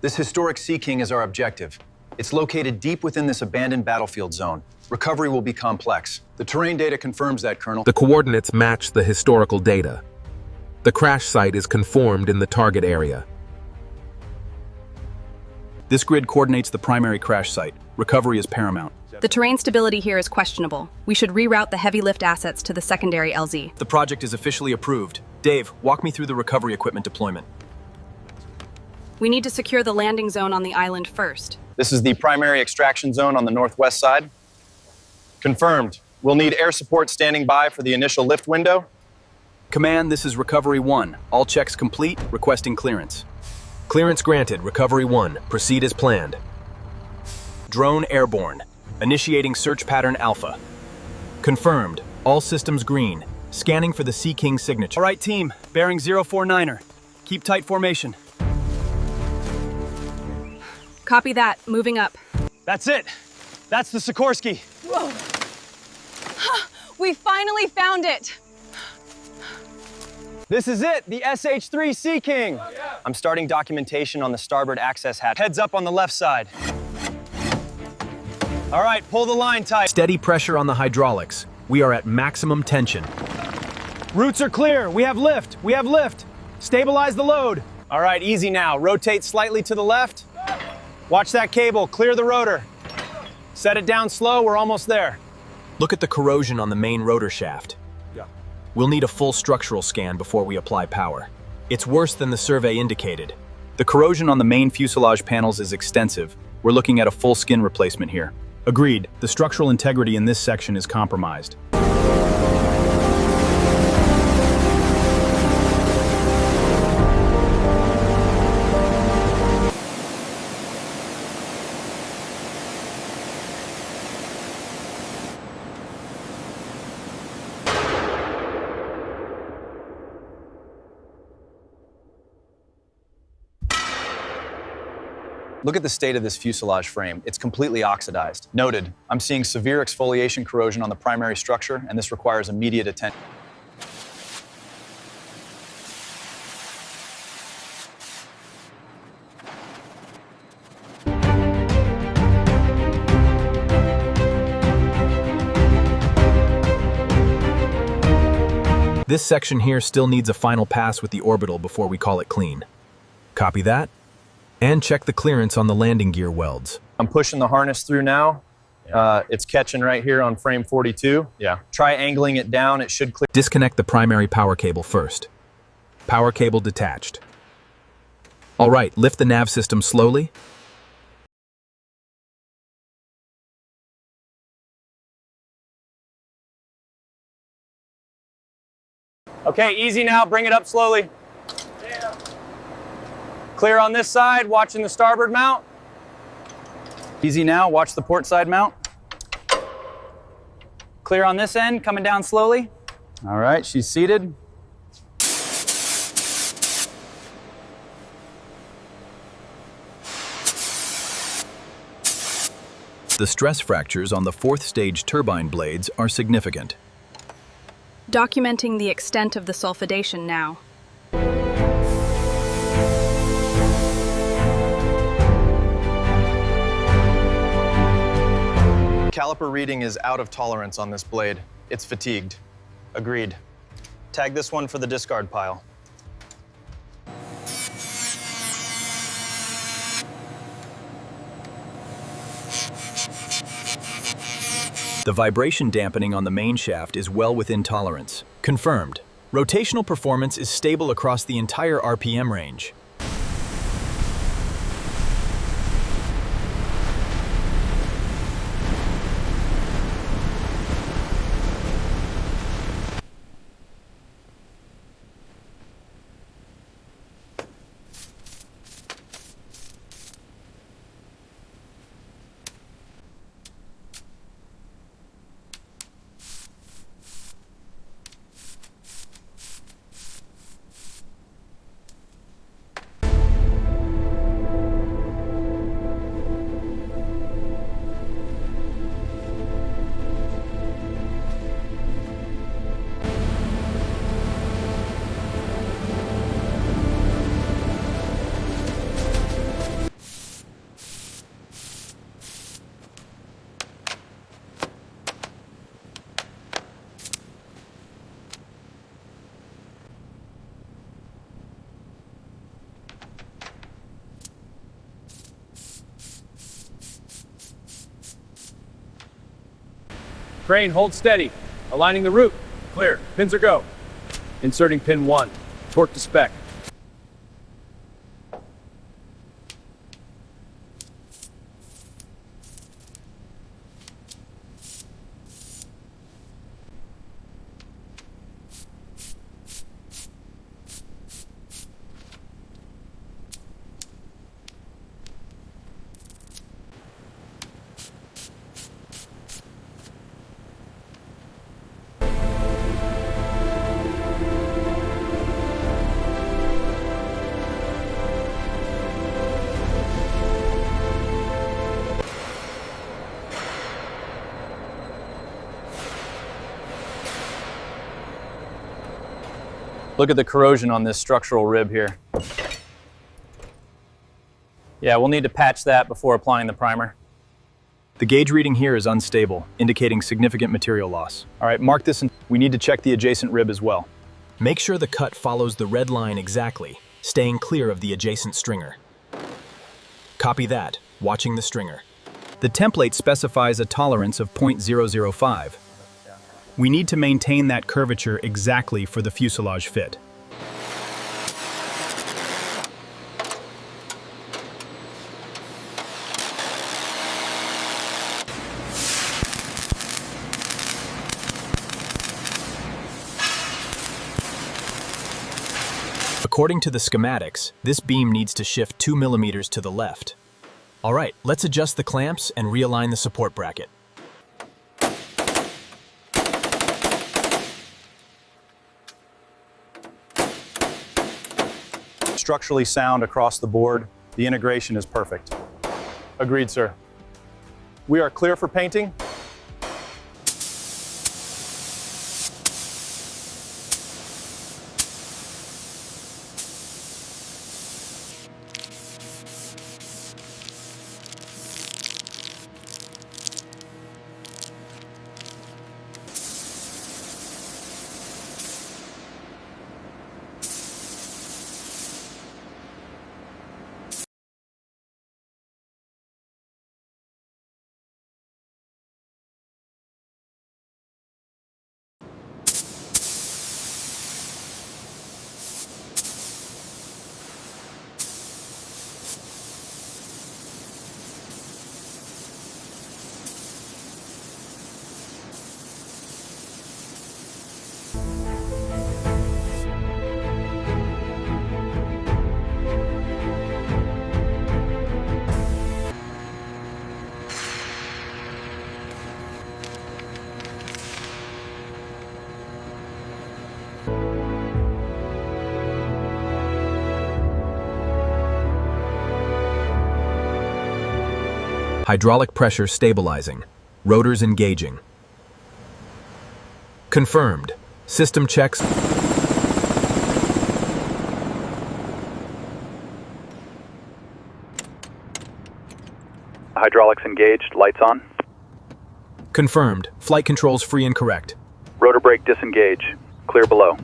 This historic Sea King is our objective. It's located deep within this abandoned battlefield zone. Recovery will be complex. The terrain data confirms that, Colonel. The coordinates match the historical data. The crash site is conformed in the target area. This grid coordinates the primary crash site. Recovery is paramount. The terrain stability here is questionable. We should reroute the heavy lift assets to the secondary LZ. The project is officially approved. Dave, walk me through the recovery equipment deployment. We need to secure the landing zone on the island first. This is the primary extraction zone on the northwest side. Confirmed. We'll need air support standing by for the initial lift window. Command, this is Recovery 1. All checks complete, requesting clearance. Clearance granted. Recovery 1. Proceed as planned. Drone airborne. Initiating search pattern Alpha. Confirmed. All systems green. Scanning for the Sea King signature. All right, team. Bearing 049er. Keep tight formation. Copy that. Moving up. That's it. That's the Sikorsky. Whoa. We finally found it. This is it, the SH-3 Sea King. I'm starting documentation on the starboard access hatch. Heads up on the left side. All right, pull the line tight. Steady pressure on the hydraulics. We are at maximum tension. Routes are clear. We have lift. We have lift. Stabilize the load. All right, easy now. Rotate slightly to the left. Watch that cable. Clear the rotor. Set it down slow. We're almost there. Look at the corrosion on the main rotor shaft. We'll need a full structural scan before we apply power. It's worse than the survey indicated. The corrosion on the main fuselage panels is extensive. We're looking at a full skin replacement here. Agreed. The structural integrity in this section is compromised. Look at the state of this fuselage frame. It's completely oxidized. Noted, I'm seeing severe exfoliation corrosion on the primary structure, and this requires immediate attention. This section here still needs a final pass with the orbital before we call it clean. Copy that? And check the clearance on the landing gear welds. I'm pushing the harness through now. It's catching right here on frame 42. Yeah. Try angling it down. It should clear. Disconnect the primary power cable first. Power cable detached. All right, lift the nav system slowly. Okay, easy now. Bring it up slowly. Clear on this side, watching the starboard mount. Easy now, watch the port side mount. Clear on this end, coming down slowly. All right, she's seated. The stress fractures on the fourth stage turbine blades are significant. Documenting the extent of the sulfidation now. Caliper reading is out of tolerance on this blade. It's fatigued. Agreed. Tag this one for the discard pile. The vibration dampening on the main shaft is well within tolerance. Confirmed. Rotational performance is stable across the entire RPM range. Crane, hold steady. Aligning the root. Clear. Pins are go. Inserting pin 1. Torque to spec. Look at the corrosion on this structural rib here. Yeah, we'll need to patch that before applying the primer. The gauge reading here is unstable, indicating significant material loss. All right, mark this, and we need to check the adjacent rib as well. Make sure the cut follows the red line exactly, staying clear of the adjacent stringer. Copy that, watching the stringer. The template specifies a tolerance of 0.005. We need to maintain that curvature exactly for the fuselage fit. According to the schematics, this beam needs to shift 2 millimeters to the left. All right, let's adjust the clamps and realign the support bracket. Structurally sound across the board. The integration is perfect. Agreed, sir. We are clear for painting. Hydraulic pressure stabilizing. Rotors engaging. Confirmed. System checks. Hydraulics engaged, lights on. Confirmed. Flight controls free and correct. Rotor brake disengage. Clear below.